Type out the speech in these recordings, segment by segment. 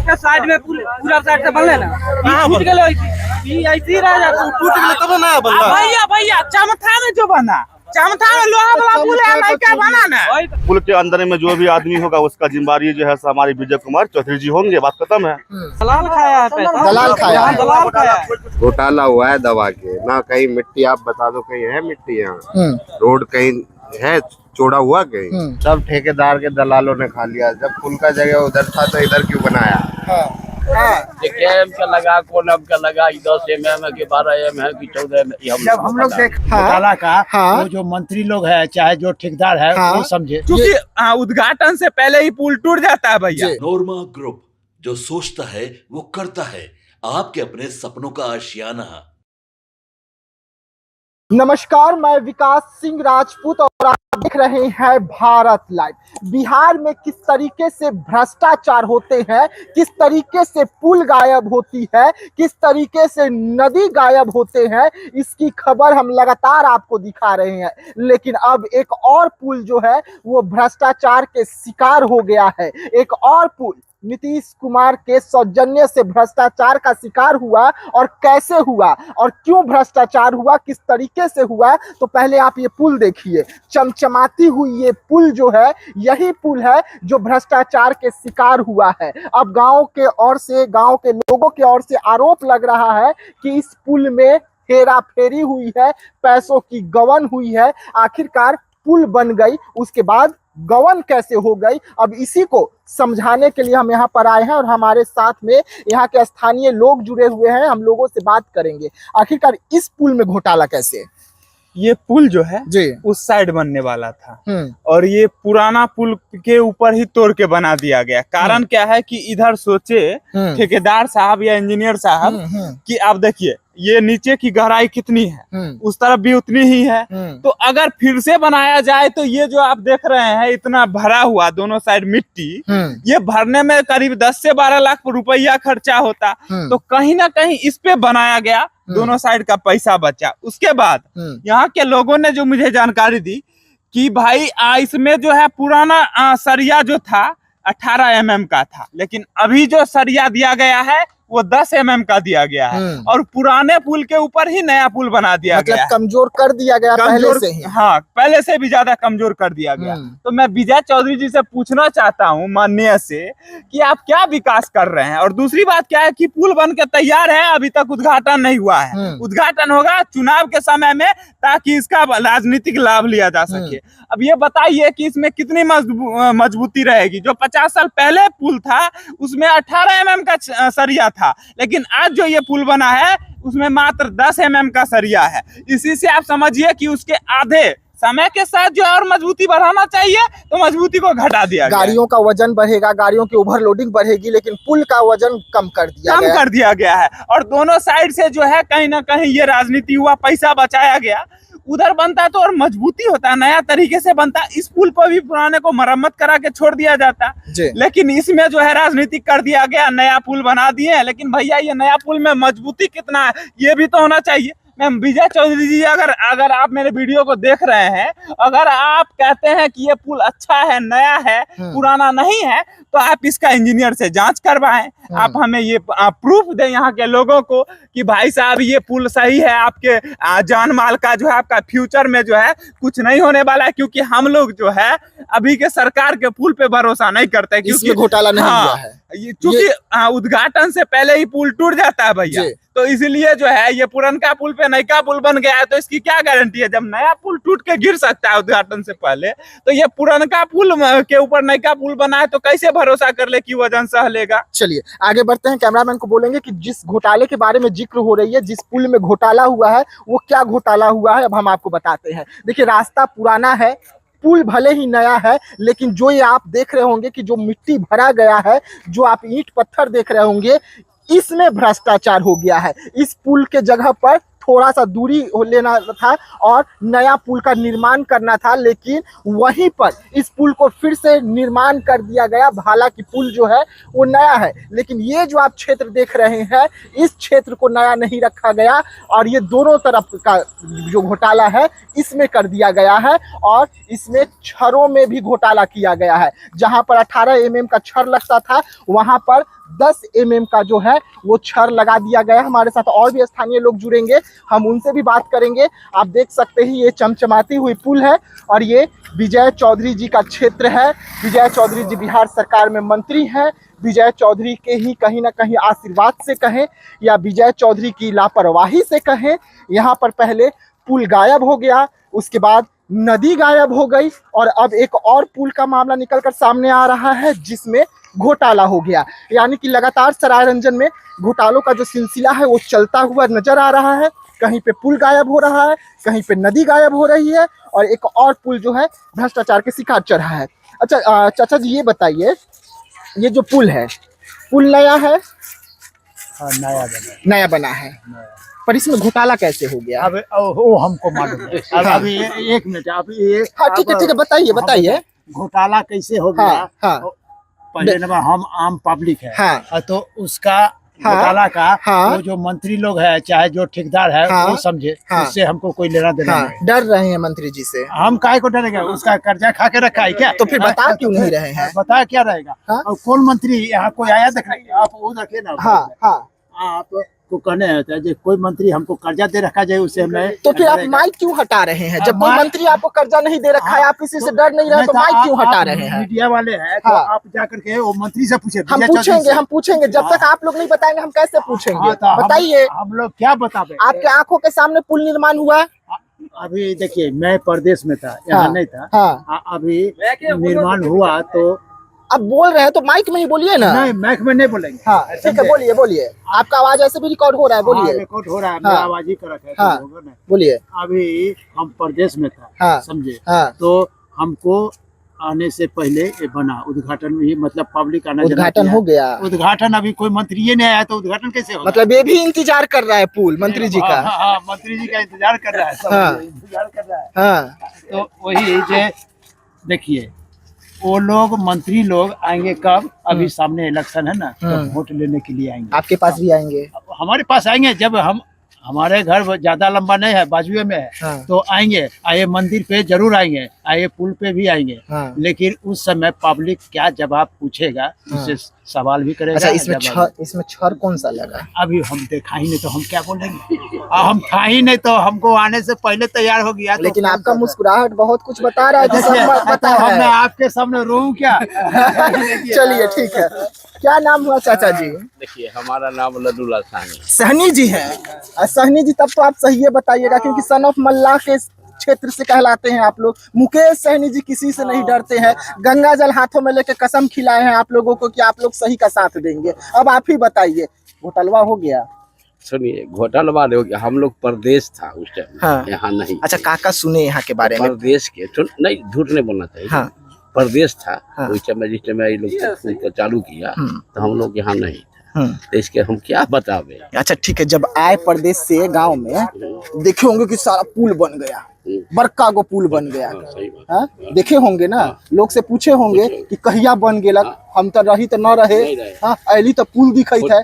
के साइड में पूरा साइड से बनले ना टूट गेलो ऐसी रह जाता टूट गेले तब ना बनला। भैया चमथा में जो बना चमथा में लोहा वाला पुल है लड़का बना ना। पुल के अंदर में जो भी आदमी होगा उसका जिम्मेदारी जो है हमारे विजय कुमार चौधरी जी होंगे। बात खत्म है। दलाल खाया है पैसा, दलाल खाया है। दलाल खाया है। घोटाला हुआ है दवा के ना। कहीं मिट्टी आप बता दो कहीं है मिट्टी यहाँ, रोड कहीं है चौड़ा हुआ कहीं, सब ठेकेदार के दलालों ने खा लिया। जब पुल का जगह उधर था तो इधर क्यों बनाया? एम का लगा कौन का लगा 10 mm के 12 mm है कि 14 mm। जब हम लोग देख घोटाला का वो जो मंत्री लोग है चाहे जो ठेकेदार है वो समझे, क्योंकि उद्घाटन से पहले ही पुल टूट जाता है भैया। नोरमा ग्रुप, जो सोचता है वो करता है, आपके अपने सपनों का आशियाना। नमस्कार, मैं विकास सिंह राजपूत और आप देख रहे हैं भारत लाइव। बिहार में किस तरीके से भ्रष्टाचार होते हैं, किस तरीके से पुल गायब होती है, किस तरीके से नदी गायब होते हैं, इसकी खबर हम लगातार आपको दिखा रहे हैं। लेकिन अब एक और पुल जो है वो भ्रष्टाचार के शिकार हो गया है। एक और पुल नीतीश कुमार के सौजन्य से भ्रष्टाचार का शिकार हुआ। और कैसे हुआ और क्यों भ्रष्टाचार हुआ, किस तरीके से हुआ, तो पहले आप ये पुल देखिए। चमचमाती हुई ये पुल जो है यही पुल है जो भ्रष्टाचार के शिकार हुआ है। अब गांव के लोगों के ओर से आरोप लग रहा है कि इस पुल में हेरा फेरी हुई है, पैसों की गबन हुई है। आखिरकार पुल बन गई, उसके बाद गबन कैसे हो गई, अब इसी को समझाने के लिए हम यहाँ पर आए हैं। और हमारे साथ में यहाँ के स्थानीय लोग जुड़े हुए हैं, हम लोगों से बात करेंगे आखिरकार इस पुल में घोटाला कैसे है। ये पुल जो है जी उस साइड बनने वाला था और ये पुराना पुल के ऊपर ही तोड़ के बना दिया गया। कारण क्या है कि इधर सोचे ठेकेदार साहब या इंजीनियर साहब कि आप देखिए ये नीचे की गहराई कितनी है, उस तरफ भी उतनी ही है। तो अगर फिर से बनाया जाए तो ये जो आप देख रहे हैं इतना भरा हुआ दोनों साइड मिट्टी, ये भरने में करीब 10 से 12 लाख रुपया खर्चा होता। तो कहीं ना कहीं इस पे बनाया गया, दोनों साइड का पैसा बचा। उसके बाद यहाँ के लोगों ने जो मुझे जानकारी दी कि भाई इसमें जो है पुराना सरिया जो था 18 mm का था, लेकिन अभी जो सरिया दिया गया है वो 10 mm का दिया गया है और पुराने पुल के ऊपर ही नया पुल बना दिया गया है। कमजोर कर दिया गया पहले से ही। हाँ, पहले से भी ज्यादा कमजोर कर दिया गया। तो मैं विजय चौधरी जी से पूछना चाहता हूँ माननीय से कि आप क्या विकास कर रहे हैं। और दूसरी बात क्या है कि पुल बन के तैयार है, अभी तक उद्घाटन नहीं हुआ है। उद्घाटन होगा चुनाव के समय में ताकि इसका राजनीतिक लाभ लिया जा सके। अब ये बताइए कि इसमें कितनी मजबूती रहेगी। जो 50 साल पहले पुल था उसमें 18 mm का सरिया था, लेकिन आज जो ये पुल बना है उसमें मात्र 10 mm का सरिया है। इसी से आप समझिए कि उसके आधे समय के साथ जो और मजबूती बढ़ाना चाहिए तो मजबूती को घटा दिया गया। गाड़ियों का वजन बढ़ेगा, गाड़ियों की ओवरलोडिंग बढ़ेगी, लेकिन पुल का वजन कम कर दिया गया है। और दोनों साइड से जो है कहीं ना कहीं ये राजनीति हुआ, पैसा बचाया गया। उधर बनता तो और मजबूती होता, नया तरीके से बनता। इस पुल पर भी पुराने को मरम्मत करा के छोड़ दिया जाता, लेकिन इसमें जो है राजनीति कर दिया गया, नया पुल बना दिए। लेकिन भैया ये नया पुल में मजबूती कितना है ये भी तो होना चाहिए। मैं विजय चौधरी जी, अगर आप मेरे वीडियो को देख रहे हैं, अगर आप कहते हैं कि ये पुल अच्छा है, नया है, पुराना नहीं है, तो आप इसका इंजीनियर से जांच करवाएं। आप हमें ये प्रूफ दें यहाँ के लोगों को कि भाई साहब ये पुल सही है। आपके जान माल का जो है, आपका फ्यूचर में जो है कुछ नहीं होने वाला है। क्योंकि हम लोग जो है अभी के सरकार के पुल पे भरोसा नहीं करते, क्योंकि घोटाला नहीं हुआ है। क्योंकि उद्घाटन से पहले ही पुल टूट जाता है भैया। तो इसलिए जो है ये पुरनका पुल पे नया पुल बन गया है, तो इसकी क्या गारंटी है। जब नया पुल टूट के गिर सकता है उद्घाटन से पहले, तो ये पुरनका पुल के ऊपर नया पुल बना है, तो कैसे भरोसा कर ले कि वजन सह लेगा। चलिए आगे बढ़ते हैं। कैमरामैन को बोलेंगे कि जिस घोटाले के बारे में जिक्र हो रही है, जिस पुल में घोटाला हुआ है, वो क्या घोटाला हुआ है अब हम आपको बताते हैं। देखिए रास्ता पुराना है, पुल भले ही नया है, लेकिन जो ये आप देख रहे होंगे कि जो मिट्टी भरा गया है, जो आप ईंट पत्थर देख रहे होंगे, इसमें भ्रष्टाचार हो गया है। इस पुल के जगह पर थोड़ा सा दूरी लेना था और नया पुल का निर्माण करना था, लेकिन वहीं पर इस पुल को फिर से निर्माण कर दिया गया। हालांकि पुल जो है वो नया है, लेकिन ये जो आप क्षेत्र देख रहे हैं, इस क्षेत्र को नया नहीं रखा गया और ये दोनों तरफ का जो घोटाला है इसमें कर दिया गया है। और इसमें छरों में भी घोटाला किया गया है। जहां पर 18 mm का छर लगता था, वहां पर 10 mm का जो है वो छड़ लगा दिया गया। हमारे साथ और भी स्थानीय लोग जुड़ेंगे, हम उनसे भी बात करेंगे। आप देख सकते हैं ये चमचमाती हुई पुल है और ये विजय चौधरी जी का क्षेत्र है। विजय चौधरी जी बिहार सरकार में मंत्री हैं। विजय चौधरी के ही कहीं ना कहीं आशीर्वाद से कहें या विजय चौधरी की लापरवाही से कहें, यहाँ पर पहले पुल गायब हो गया, उसके बाद नदी गायब हो गई और अब एक और पुल का मामला निकलकर सामने आ रहा है जिसमें घोटाला हो गया। यानी कि लगातार सरायरंजन में घोटालों का जो सिलसिला है वो चलता हुआ नजर आ रहा है। कहीं पे पुल गायब हो रहा है, कहीं पे नदी गायब हो रही है और एक और पुल जो है भ्रष्टाचार के शिकार चढ़ा है। अच्छा चाचा जी ये बताइए, ये जो पुल है, पुल नया है? हाँ, नया बना है, पर इसमें घोटाला कैसे हो गया? अब वो हमको मालूम है। अब अभी एक मिनट, अभी हाँ ठीक है, बताइए घोटाला कैसे हो गया। हाँ, पहले नंबर हम आम पब्लिक है। हाँ, तो उसका घोटाला का हाँ, वो जो मंत्री लोग है चाहे जो ठेकेदार है हाँ, वो समझे, हाँ, उससे हमको कोई लेना देना नहीं। डर रहे हैं मंत्री जी से? हम काहे को डरेंगे? उसका कर्जा खा के रखा है क्या? तो फिर बता क्यों नहीं रहे हैं? बता क्या रहेगा? हाँ? और कौन मंत्री यहाँ कोई आया देखिए, आप वो देखिए ना। हाँ, आपको कहने होता है जो कोई मंत्री हमको कर्जा दे रखा जाए उसे हमें। तो फिर आप माइक क्यों हटा रहे हैं? जब कोई मंत्री आपको कर्जा नहीं दे रखा है, आप किसी से डर नहीं रहे, तो माइक क्यों हटा रहे हैं? मीडिया वाले हैं तो आप जाकर के वो मंत्री से पूछे। हम पूछेंगे, जब तक आप लोग नहीं बताएंगे हम कैसे पूछेंगे? बताइए, हम लोग क्या बतावे? आपके आंखों के सामने पुल निर्माण हुआ। अभी देखिए, मैं परदेश में था, यहाँ नहीं था। अभी निर्माण हुआ तो अब बोल रहे हैं तो माइक में ही बोलिए ना। नहीं, माइक में नहीं बोलेंगे। हाँ ठीक है, बोलिए। आपका आवाज ऐसे भी रिकॉर्ड हो रहा है, बोलिए। रिकॉर्ड हो रहा है, मेरा आवाज ही कर रखा है। बोलिए। अभी हम प्रदेश में था, समझे, तो हमको आने से पहले ये बना उद्घाटन में ही, मतलब पब्लिक आना उद्घाटन हो गया। उद्घाटन अभी कोई मंत्री ये नहीं आया तो उद्घाटन कैसे होगा? मतलब ये भी इंतजार कर रहा है पुल मंत्री जी का। हाँ, मंत्री जी का इंतजार कर रहा है, इंतजार कर रहा है। तो वही जे देखिए, वो लोग मंत्री लोग आएंगे कब? अभी सामने इलेक्शन है ना, तो वोट लेने के लिए आएंगे। आपके पास भी आएंगे? हमारे पास आएंगे जब हमारे घर ज्यादा लंबा नहीं है, बाजुए में है। तो आएंगे, आए मंदिर पे जरूर आएंगे, आए पुल पे भी आएंगे। लेकिन उस समय पब्लिक क्या जवाब पूछेगा, उससे सवाल भी करेगा। अच्छा, इसमें छड़ कौन सा लगा? अभी हम देखा ही नहीं तो हम क्या बोलेंगे? हम था ही नहीं तो हमको आने से पहले तैयार हो गया। लेकिन आपका मुस्कुराहट बहुत कुछ बता रहा है। मैं आपके सामने रोऊं क्या? चलिए ठीक है, क्या नाम हुआ चाचा जी? देखिए, हमारा नाम लड्डूलाल साहनी। सहनी जी है। सहनी जी, तब तो आप सही है बताइएगा, क्योंकि सन ऑफ मल्लाह के क्षेत्र से कहलाते हैं आप लोग। मुकेश सहनी जी किसी से नहीं डरते हैं, गंगा जल हाथों में लेके कसम खिलाए हैं आप लोगों को कि आप लोग सही का साथ देंगे। अब आप ही बताइए, घोटाला हो गया? सुनिए, घोटाला हो गया। हम लोग प्रदेश था उस टाइम, यहाँ नहीं। अच्छा, काका सुने यहाँ के बारे में? प्रदेश के नहीं, झूठ नहीं बोलना चाहिए। प्रदेश था उस टाइम, जिस टाइम ये लोग चालू किया तो हम लोग यहाँ नहीं था, तो इसके हम क्या बतावे। अच्छा ठीक है, जब आए प्रदेश से गांव में, देखे होंगे कि सारा पुल बन गया, बड़का गो पुल बन गया। देखे होंगे ना, लोग से पूछे होंगे कि कहिया बन गेला, हम तो रही तो न रहे। अली तो पुल दिखाई था,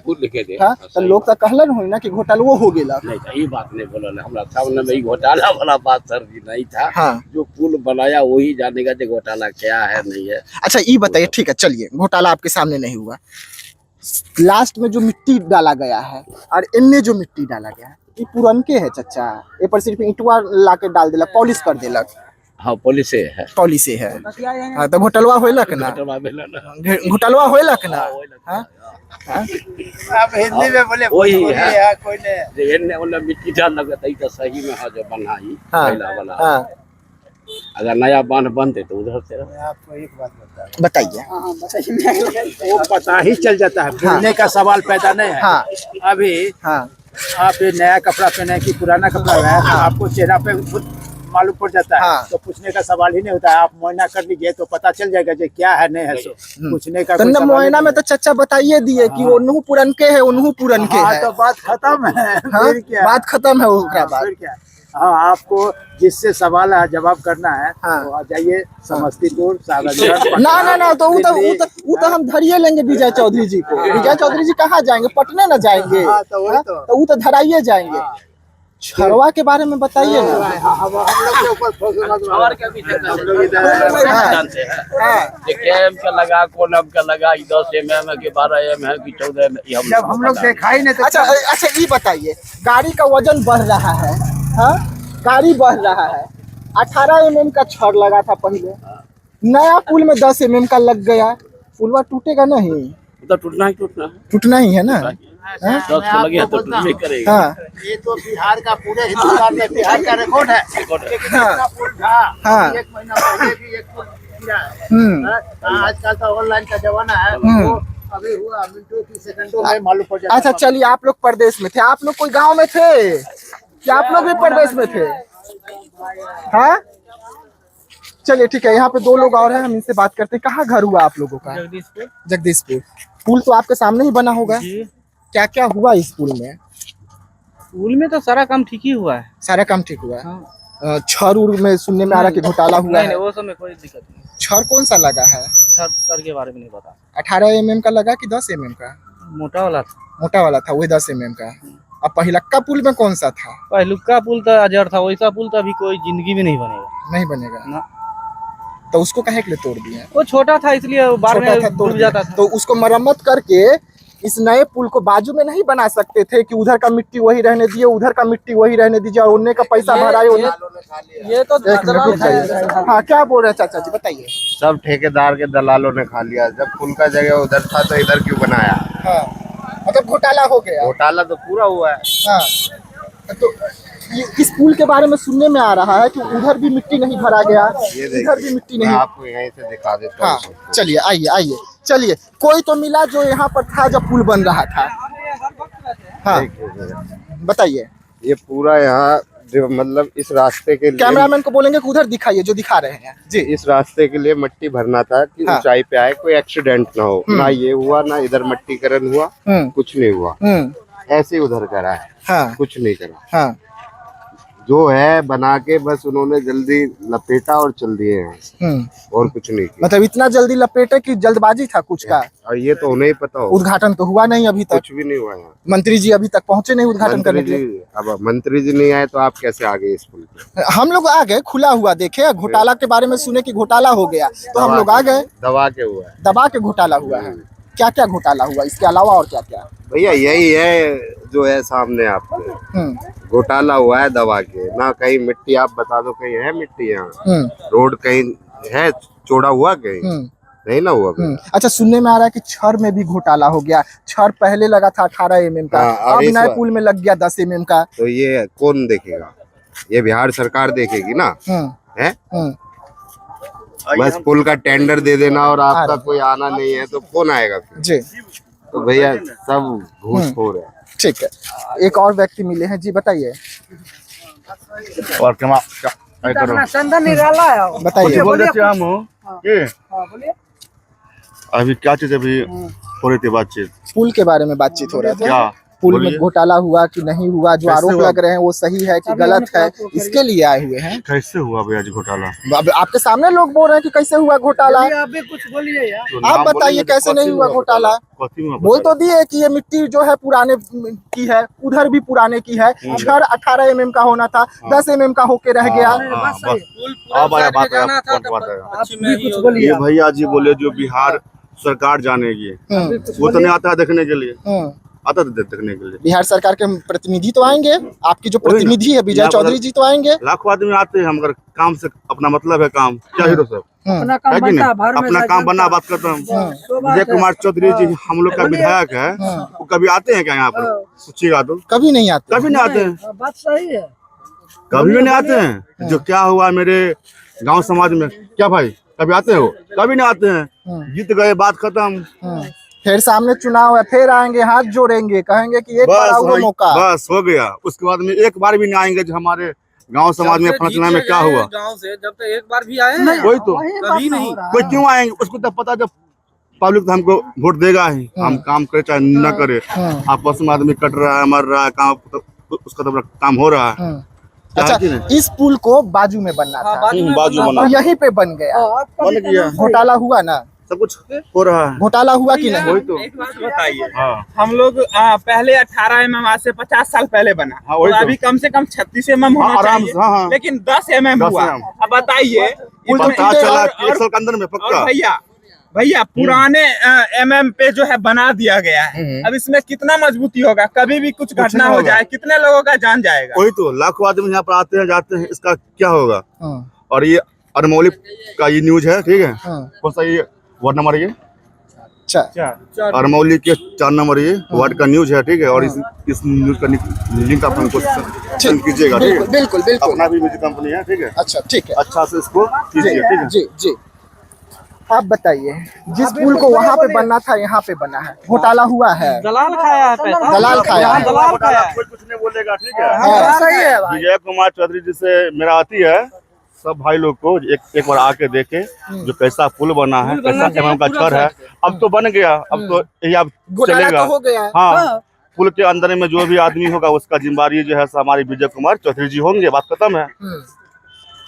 तो लोग तो कहलन हो ना कि घोटाला हो गेला। नहीं, ये बात नहीं बोला, हमारा सामने में घोटाला वाला बात सर जी नहीं था। जो पुल बनाया वही जानेगा कि घोटाला क्या है नहीं है। अच्छा ये बताइए, ठीक है चलिए, घोटाला आपके सामने नहीं हुआ। लास्ट में जो मिट्टी डाला गया है और इनने जो मिट्टी डाला गया है, ये पुरनके है चचा। ये पर सिर्फ ईंटवा ला के डाल देलक, पॉलिश कर देलक। हाँ, पॉलिश है। पॉलिश है। हाँ, तो घोटाला होलक ना? घोटाला होलक ना? आप हिंदी में बोले, वही है। कोई नहीं मिट्टी डाल लगा तो सही में जो बनाई पहला वाला। अगर नया बांध बनते तो उधर से। आपको एक बात बताइए। वो पता ही चल जाता है, बोलने का सवाल पैदा नहीं है। अभी आप ये नया कपड़ा पहने कि पुराना कपड़ा है, आपको चेहरा पे खुद मालूम पड़ जाता है। तो पूछने का सवाल ही नहीं होता है। आप मुआयना कर लीजिए तो पता चल जाएगा जो क्या है नहीं है। सो पूछने का मुआयना में तो चचा बताइए दिए कि ओनहु पुरनके है, ओनहु पुरनके है। तो बात खत्म है। बात खत्म है, उसका बाद क्या? हाँ, आपको जिससे सवाल है जवाब करना है तो आ जाइए समस्तीपुर, सागरगंज। ना, तो वो हम धरिए लेंगे विजय चौधरी जी को। विजय चौधरी जी कहाँ जाएंगे? पटने ना जाएंगे? तो वो तो धराइए जाएंगे। छरवा के बारे में बताइए ना। और क्या भी जानते हैं कि KM का लगा, कोलम का लगा, 10 mm के 12 mm है कि 14 mm, ये हम लोग देखा ही नहीं। अच्छा अच्छा, ये बताइए, गाड़ी का वजन बढ़ रहा है, हाँ, गाड़ी बढ़ रहा है। 18 mm का छड़ लगा था पहले, नया पुल में 10 mm का लग गया, पुलवा टूटेगा नहीं? तो टूटना है, टूटना ही है ना। 10 को लगे तो टूटने करेगा। हाँ ये तो बिहार का, पूरे हिंदुस्तान में बिहार का रिकॉर्ड है। लेकिन इतना पुल था, हाँ। 1 महीना पहले भी एक पुल गिरा है। आजकल तो ऑनलाइन का जमाना है, वो अभी हुआ मिनटों की, सेकंडों में मालूम पड़ जाता है। अच्छा चलिए, आप लोग प्रदेश में थे, आप लोग कोई गांव में थे क्या? आप लोग भी प्रदेश में थे? हाँ चलिए ठीक है, यहाँ पे 2 लोग और हैं, हम इनसे बात करते हैं। कहाँ घर हुआ आप लोगों का? जगदीशपुर। पुल तो आपके सामने ही बना होगा, क्या क्या हुआ इस पुल में? पुल में तो सारा काम ठीक ही हुआ है। सारा काम ठीक हुआ है। छड़ उड़ में सुनने में आ रहा कि घोटाला हुआ है। वो सब में कोई दिक्कत नहीं। छड़ कौन सा लगा है? छड़ सर के बारे में नहीं पता। 18 mm का लगा कि 10 mm का? मोटा वाला था। मोटा वाला था, वही 10 mm का। अब पहिलक्का पुल में कौन सा था? पहलुका पुल तो अजर था, वैसा पुल तो अभी कोई जिंदगी में नहीं बनेगा। नहीं बनेगा ना। तो उसको काहे के लिए तोड़ दिए? वो छोटा था इसलिए बार छोटा था, में तोड़ डूब दिया। जाता था। तो उसको मरम्मत करके इस नए पुल को बाजू में नहीं बना सकते थे कि उधर का मिट्टी वही रहने दिए, उधर का मिट्टी वही रहने दीजिए, और उन्ने का पैसा भराए। ये तो एक मिनट रुक जाइए। हाँ क्या बोल रहे हैं चाचा जी, बताइए। सब ठेकेदार के दलालों ने खा लिया। जब पुल का जगह उधर था तो इधर क्यों बनाया? हाँ मतलब घोटाला हो गया। घोटाला तो पूरा हुआ है। हाँ तो इस पुल के बारे में सुनने में आ रहा है कि उधर भी मिट्टी नहीं भरा गया, ये इधर भी मिट्टी मैं नहीं। आपको यहीं से दिखा देता हाँ हूँ। चलिए, आइए आइए, चलिए। कोई तो मिला जो यहाँ पर था जब पुल बन रहा था। हाँ बताइए। ये पूरा यहाँ जो मतलब इस रास्ते के लिए, कैमरामैन को बोलेंगे कि उधर दिखाइए जो दिखा रहे हैं जी। इस रास्ते के लिए मिट्टी भरना था कि हाँ। ऊंचाई पे आए, कोई एक्सीडेंट ना हो। ना ये हुआ, ना इधर मट्टीकरण हुआ, कुछ नहीं हुआ। ऐसे ही उधर करा है, हाँ कुछ नहीं करा। हाँ जो है बना के बस उन्होंने जल्दी लपेटा और चल दिए हैं, और कुछ नहीं किया। मतलब इतना जल्दी लपेटे कि जल्दबाजी था कुछ का? और ये तो उन्हें ही पता हो, उद्घाटन तो हुआ नहीं अभी तक, कुछ भी नहीं हुआ यहाँ। मंत्री जी अभी तक पहुंचे नहीं उद्घाटन करने के लिए। अब मंत्री जी नहीं आए तो आप कैसे आ गए इस पुल पे? हम लोग आ गए, खुला हुआ देखे, घोटाला के बारे में सुने कि घोटाला हो गया तो हम लोग आ गए। दबा के हुआ है, दबा के घोटाला हुआ है। क्या क्या घोटाला हुआ इसके अलावा, और क्या क्या? भैया यही है जो है सामने आपके। घोटाला हुआ है दबा के, ना कहीं मिट्टी, आप बता दो कहीं है मिट्टी यहाँ? रोड कहीं है चौड़ा हुआ कहीं? नहीं ना हुआ। अच्छा सुनने में आ रहा है कि छड़ में भी घोटाला हो गया। छड़ पहले लगा था 18 mm का, अब नए पुल में लग गया 10 mm का। तो ये कौन देखेगा? ये बिहार सरकार देखेगी ना, है? बस पुल का टेंडर दे देना और आपका कोई आना नहीं है तो कौन आएगा फिर? जी तो भैया सब घूसखोर है। ठीक है, एक और व्यक्ति मिले हैं जी, बताइए। और क्या बताइए। बोल देते हम अभी क्या चीज अभी हो रही थी बातचीत? पुल के बारे में बातचीत हो रहा था। क्या पुल में घोटाला हुआ कि नहीं हुआ, जो आरोप लग रहे हैं वो सही है कि गलत है, इसके लिए आए हुए हैं। कैसे हुआ भैया जी घोटाला? अब आपके सामने लोग बोल रहे हैं कि कैसे हुआ घोटाला, आप भी कुछ बोलिए यार। आप बताइए कैसे नहीं हुआ घोटाला? बोल तो दिए कि ये मिट्टी जो है पुराने की है, उधर भी पुराने की है। छड़ 18 mm का होना था, 10 mm का होके रह गया। ये भैया जी बोले जो बिहार सरकार जानेगी, वो तो नहीं आता है देखने के लिए, आता तो देखने के लिए। बिहार सरकार के प्रतिनिधि तो आएंगे, आपकी जो प्रतिनिधि है विजय चौधरी जी तो आएंगे। लाखों आदमी आते हैं, मगर काम से अपना मतलब है काम। क्या हीरो सब अपना काम बना, बात करता हूँ। विजय कुमार चौधरी जी हम लोग का विधायक है, वो कभी आते हैं क्या यहाँ पर? सोचिएगा तो कभी नहीं आते, कभी नहीं आते हैं, बात सही है, कभी भी नहीं आते हैं। जो क्या हुआ मेरे गांव समाज में, क्या भाई कभी आते हो? कभी नहीं आते हैं। जीत गए, बात खत्म। फिर सामने चुनाव है, फिर आएंगे, हाथ जोड़ेंगे, कहेंगे कि एक बार आओ मौका, बस हो गया। उसके बाद में एक बार भी नहीं आएंगे जो हमारे गांव समाज में फलसना में क्या हुआ। गांव से जब तक एक बार भी आए कोई तो कभी नहीं, कोई क्यों आएंगे? उसको तो पता जब पब्लिक तो हमको वोट देगा ही, हम काम करे चाहे न करे। आपस में आदमी कट रहा है, मर रहा है, काम तो उसका तो काम हो रहा है। अच्छा इस पुल को बाजू में बनना था, बाजू बना, यहीं पे बन गया, बन गया। घोटाला हुआ ना, सब कुछ हो रहा है। घोटाला हुआ कि नहीं? वही तो। एक बात बताइए, हाँ हम लोग पहले 18 mm आज से 50 साल पहले बना, हाँ, वही तो तो। अभी कम से कम 36 mm होना आराम चाहिए, से, हाँ, हाँ। लेकिन 10 mm 10 हुआ। mm। अब बताइए, पता चला कि एक और साल के अंदर में पक्का। भैया पुराने MM पे जो है बना दिया गया है, अब इसमें कितना मजबूती होगा? कभी भी कुछ घटना नहीं हो होगा। जाए, कितने लोगों का जान जाएगा? वही तो, लाखों आदमी यहाँ पर आते हैं जाते हैं, इसका क्या होगा? और ये अरमौली का ये न्यूज है, ठीक है? कौन सा ये वार्ड नंबर ये? अरमौली के 4 नंबर ये वार्ड का न्यूज है, ठीक है? और इस न्यूज का लिंक आप हमको सेंड कीजिएगा, ठीक है? बिल्कुल बिल्कुल। अपना भी म्यूजिक कंपनी है, ठीक है? अच्छा ठीक है, अच्छा से इसको कीजिए, ठीक है? जी जी। आप बताइए, जिस पुल को वहाँ पे बनना था यहाँ पे बना है, घोटाला हुआ है? दलाल खाया है पैसा, दलाल खाया है। दलाल खाया है। कोई कुछ नहीं बोलेगा, ठीक है? हाँ, सही है। विजय कुमार चौधरी जी से मेरा आती है, सब भाई लोग को एक बार आके देखे जो कैसा पुल बना है, कैसा MM का छड़ है। अब तो बन गया, अब तो यही अब घोटाला चलेगा। तो हो गया। हाँ, पुल के अंदर में जो भी आदमी होगा उसका जिम्मेदारी जो है हमारे विजय कुमार चौधरी जी होंगे, बात खत्म है।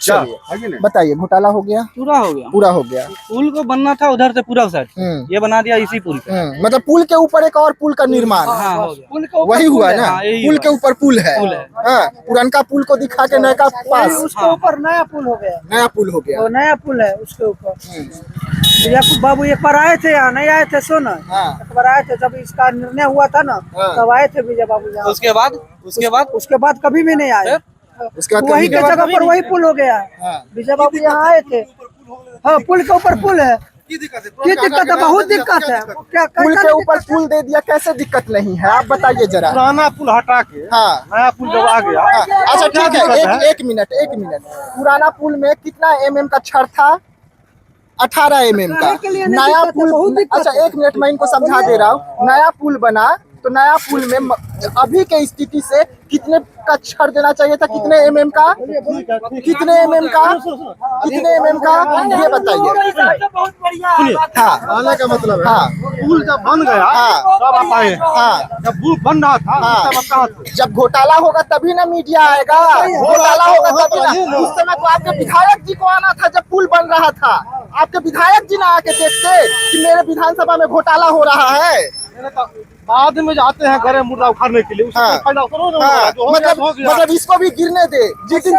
चलिए बताइए, घोटाला हो गया? पूरा हो गया। पूरा हो गया। पुल को बनना था उधर से पूरा साइड, ये बना दिया इसी पुल पे। मतलब पुल के ऊपर एक और पुल का निर्माण, हाँ, हो गया। पुल के ऊपर वही हुआ पुल है, ना? हाँ, यही पुल के हुआ। ऊपर पुल है। हाँ, पुरानका पुल को दिखा के नया पास, उसके ऊपर नया पुल हो गया। नया पुल हो गया। वो नया पुल है उसके ऊपर। याकूब बाबू एक बार आए थे, यहाँ नहीं आए थे, सोना एक बार आए थे, जब इसका निर्णय हुआ था ना, तब आए थे विजय बाबू यहाँ। उसके बाद कभी भी नहीं आए। उसके बाद वही के जगह पर वही पुल हो गया। विजय बाबू यहाँ आए थे। हाँ, पुल के ऊपर पुल है। की दिक्कत है? बहुत दिक्कत है। क्या पुल के ऊपर पुल दे दिया, कैसे दिक्कत नहीं है? आप बताइए जरा। पुराना पुल हटा के नया पुल जब आ गया। अच्छा ठीक है, एक मिनट। पुराना पुल में कितना MM का छड़ था? 18 MM का। नया पुल, अच्छा एक मिनट, मैं इनको समझा दे रहा हूँ। नया पुल बना तो नया पुल में अभी के स्थिति से कितने का छड़ देना चाहिए था? कितने MM का? कितने MM का? ये बताइए। हाँ, आने का मतलब है, हाँ, पुल जब बन गया तब आप आए। जब पुल बन रहा था तब आप कहाँ थे? जब घोटाला होगा तभी ना मीडिया आएगा। घोटाला होगा तभी ना। उस समय तो आपके विधायक जी को आना था जब पुल बन रहा था। आपके विधायक जी ना आके देखते कि मेरे विधानसभा में घोटाला हो रहा है। बाद में जाते हैं घरे मुर्दा उखाड़ने के लिए, मतलब इसको भी गिरने दे। जिस दिन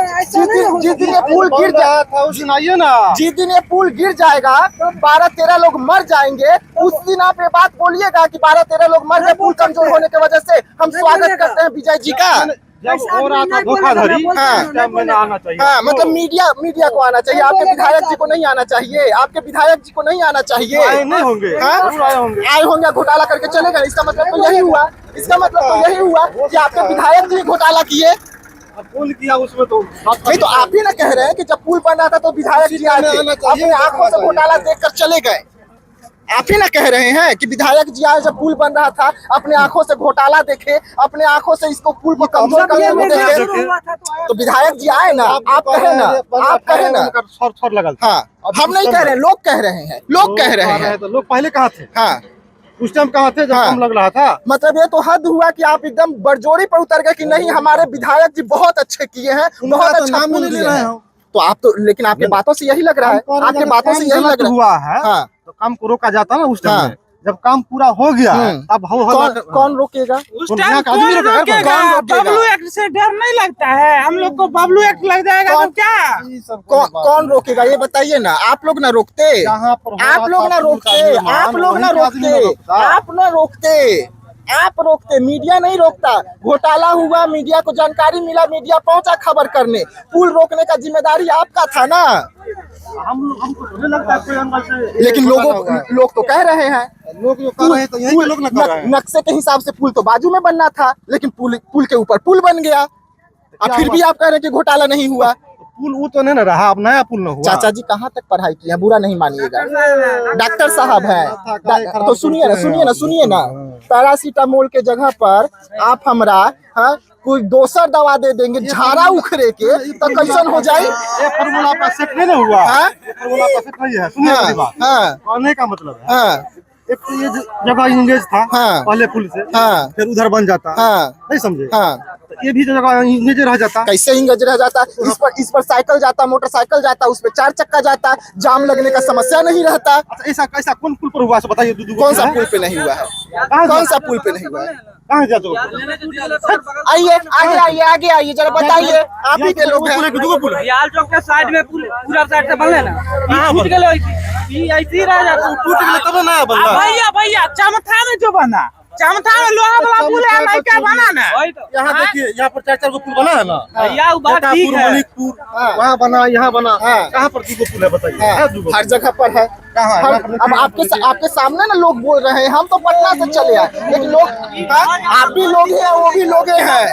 ये पुल गिर जाए था उस दिन आइए ना। जिस दिन ये पुल गिर जाएगा तो 12-13 लोग मर जाएंगे। उस दिन आप ये बात बोलिएगा कि 12-13 लोग मर गए पुल कमजोर होने की वजह से। हम स्वागत करते हैं विजय जी का। जब हो रहा था धोखाधड़ी, में आना चाहिए। हाँ, मतलब मीडिया को आना चाहिए। आपके विधायक जी को नहीं आना चाहिए। आपके विधायक जी को नहीं आना चाहिए। नहीं होंगे, आए होंगे, घोटाला करके चले गए। इसका मतलब तो यही हुआ। कि आपके विधायक जी घोटाला किए। पुल किया उसमें तो नहीं, तो आप ही ना कह रहे हैं कि जब पुल बन रहा था तो विधायक जी आए थे, अपने आंखों से घोटाला देखकर चले गए। आप ही ना कह रहे हैं कि विधायक जी आए जब पुल बन रहा था, अपने आंखों से घोटाला देखे, अपने आंखों से इसको पुल को कमजोर करने को देखे। तो विधायक जी आए ना, आप कहे ना। हाँ, हम नहीं कह रहे, लोग कह रहे हैं। तो लोग पहले कहाँ थे? हाँ, उस टाइम कहाँ थे जब काम लग रहा था? मतलब ये तो हद हुआ कि आप एकदम बरजोरी पर उतर गए कि नहीं, हमारे विधायक जी बहुत अच्छे किए हैं, बहुत अच्छा पुल किए हैं। तो आप तो, लेकिन आपके बातों से यही लग रहा है। आपके बातों से यही लग रहा हुआ है। हाँ, तो काम को रोका जाता ना उस टाइम में। जब काम पूरा हो गया तब कौन रोकेगा? उस टाइम कौन रोकेगा? बबलू एक्ट से डर नहीं लगता है हम लोग को? बबलू एक्ट लग जाएगा तो क्या? कौन रोकेगा ये बताइए ना। आप लोग ना रोकते, आप रोकते, मीडिया नहीं रोकता। घोटाला हुआ, मीडिया को जानकारी मिला, मीडिया पहुंचा खबर करने। पुल रोकने का जिम्मेदारी आपका था ना। हमको तो नहीं लगता कोई अंदर से। लेकिन लोग तो कह रहे हैं, तो यही के लोग ना कर रहे हैं। नक्शे के हिसाब से पुल तो बाजू में बनना था, लेकिन पुल के ऊपर पुल बन गया। अब फिर भी आप कह रहे हैं कि घोटाला नहीं हुआ। पुल वो तो नहीं ना रहा, अब नया पुल न हुआ। चाचा जी कहाँ तक पढ़ाई की है? बुरा नहीं मानिएगा, डॉक्टर साहब हैं। तो सुनिए ना। पैरासीटामोल के जगह पर आप हमरा कोई दोसर दवा दे देंगे झाड़ा उखड़े के, तो कैसन हो जाए? ये फार्मूला का सेट नहीं ना हुआ। ये फार्मूला का सेट नहीं है। सुनिए मेरी बात। कहने का मतलब है, एक तो ये जगह इंगेज था पहले पुल से, फिर उधर बन जाता, नहीं समझे? तो ये भी जगह इंगेज रह जाता। कैसे इंगेज रह जाता? इस पर साइकिल जाता, मोटरसाइकिल जाता, उस पर 4 चक्का जाता, जाम लगने का समस्या नहीं रहता। ऐसा कैसा कौन पुल पर हुआ है बताइए? कौन सा पुल पे नहीं हुआ है? कौन सा पुल पे नहीं हुआ है? कहाँ जाते हो? आइए आगे आइए आगे आइए जरा बताइए, आप ही के लोग हैं। याल चौक के साइड में पूरा साइड से बनले ना, टूट गेलो ऐसी रह जाता। टूट गेले तब ना बनला। भैया चमथा में जो बना, चमथा में लोहा वाला पुल है ना, क्या बना ना? यहाँ देखिए, यहाँ पर 4 को पुल बना है ना। भैया वो बात ठीक है, वहाँ बना, यहाँ बना, कहाँ पर 2 पुल है बताइए? हर जगह पर है। अब आपके सामने ना लोग बोल रहे हैं, हम तो पटना से चले आए, लेकिन लोग, आप भी लोग हैं, वो भी लोग हैं।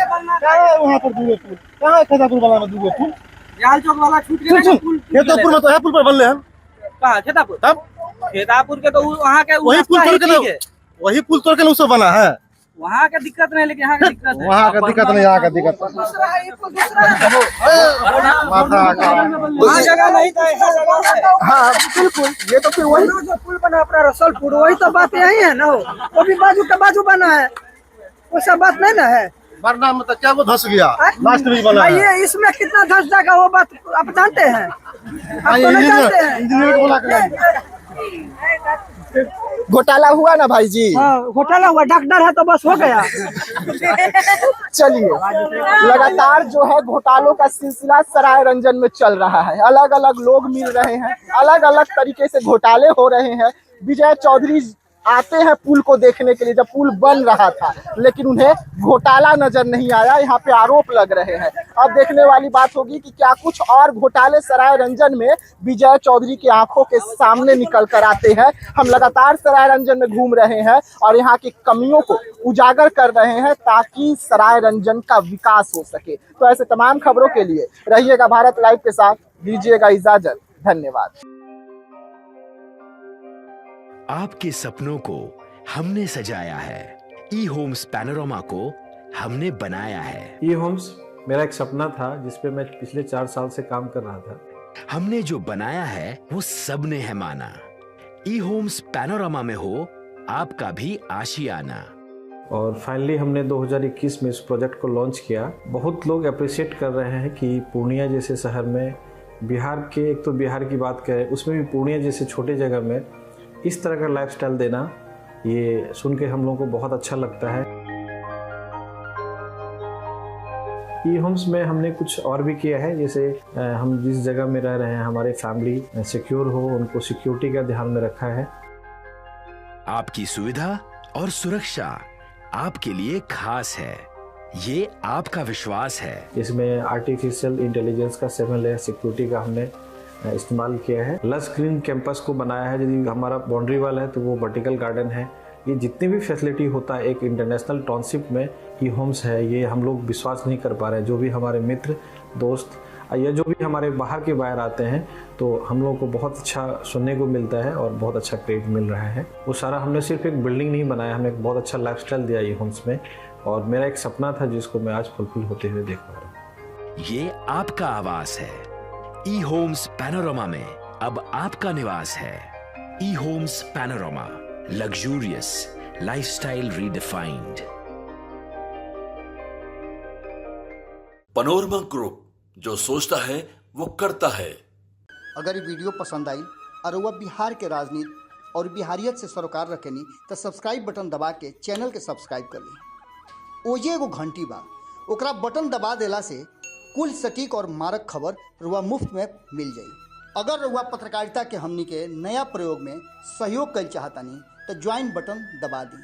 वहाँ पर 2 पुल, कहाँ खेतापुर वाला में 2 पुल? याल चौक वाला छूट गया ना पुल। खेतापुर में तो है पुल पर बनले हैं। कहाँ खेतापुर? तब खेतापुर के तो वहाँ के वही पुल तोड़ के, वही पुल तोड़ के उससे बना है। वहाँ का दिक्कत नहीं, लेकिन यहाँ का दिक्कत है। वहाँ का दिक्कत नहीं, यहाँ का दिक्कत वहाँ जगह नहीं था, ऐसा जगह है। हाँ बिल्कुल, ये तो फिर वही जो पुल बना अपना रसलपुर, वही तो बात यही है ना। वो भी बाजू का बाजू बना है, वो सब बात नहीं ना है। वरना मतलब क्या वो धस गया, लास्ट में बना है। ये इसमें कितना धस जाएगा वो बात आप जानते हैं? आप तो नहीं जानते हैं। इंजीनियर को बुला के घोटाला हुआ ना भाई जी। हाँ, घोटाला हुआ, डॉक्टर है तो बस हो गया। चलिए, लगातार जो है घोटालों का सिलसिला सराय रंजन में चल रहा है। अलग अलग लोग मिल रहे हैं, अलग अलग तरीके से घोटाले हो रहे हैं। विजय चौधरी आते हैं पुल को देखने के लिए जब पुल बन रहा था, लेकिन उन्हें घोटाला नजर नहीं आया। यहाँ पे आरोप लग रहे हैं। अब देखने वाली बात होगी कि क्या कुछ और घोटाले सराय रंजन में विजय चौधरी की आंखों के सामने निकल कर आते हैं। हम लगातार सराय रंजन में घूम रहे हैं और यहाँ की कमियों को उजागर कर रहे हैं ताकि सराय रंजन का विकास हो सके। तो ऐसे तमाम खबरों के लिए रहिएगा भारत लाइव के साथ। दीजिएगा इजाजत, धन्यवाद। आपके सपनों को हमने सजाया है, ई होम्स पैनोरमा को हमने बनाया है। ई होम्स मेरा एक सपना था जिस पे मैं पिछले 4 साल से काम कर रहा था। हमने जो बनाया है वो सबने है माना। ई होम्स पैनोरमा में हो आपका भी आशियाना। और फाइनली हमने 2021 में इस प्रोजेक्ट को लॉन्च किया। बहुत लोग अप्रिशिएट कर रहे हैं कि पूर्णिया जैसे शहर में, बिहार के, एक तो बिहार की बात करें उसमें भी पूर्णिया जैसे छोटे जगह में इस तरह का लाइफस्टाइल देना, ये सुन के हम लोगों को बहुत अच्छा लगता है। ई होम्स में हमने कुछ और भी किया है, जैसे हम जिस जगह में रह रहे हैं हमारे फैमिली सिक्योर हो, उनको सिक्योरिटी का ध्यान में रखा है। आपकी सुविधा और सुरक्षा आपके लिए खास है, ये आपका विश्वास है। इसमें आर्टिफिशियल इंटेलिजेंस का 7 लेयर सिक्योरिटी का हमने इस्तेमाल किया है। लस ग्रीन कैंपस को बनाया है। यदि हमारा बाउंड्री वाल है तो वो वर्टिकल गार्डन है। ये जितनी भी फैसिलिटी होता है एक इंटरनेशनल टाउनशिप में ई होम्स है, ये हम लोग विश्वास नहीं कर पा रहे हैं। जो भी हमारे मित्र दोस्त या जो भी हमारे बाहर के बाहर आते हैं तो हम लोगों को बहुत अच्छा सुनने को मिलता है और बहुत अच्छा क्रेडिट मिल रहा है। वो सारा हमने सिर्फ एक बिल्डिंग नहीं बनाया, हमें एक बहुत अच्छा लाइफस्टाइल दिया ई होम्स में, और मेरा एक सपना था जिसको मैं आज फुलफिल होते हुए देख पा रहा हूँ। ये आपका आवास है। ई होम्स पैनोरमा में अब आपका निवास है। E homes Panorama, luxurious lifestyle redefined. Panorama group, जो सोचता है वो करता है। अगर ये वीडियो पसंद आई और वह बिहार के राजनीति और बिहारियत से सरोकार रखेनी तो सब्सक्राइब बटन दबा के चैनल के सब्सक्राइब कर ली। ओजे एगो घंटी बा, ओकरा बटन दबा देला से कुल सटीक और मारक खबर रुआ मुफ्त में मिल जाई। अगर रुआ पत्रकारिता के हमनी के नया प्रयोग में सहयोग कर चाहतानी तो ज्वाइन बटन दबा दी।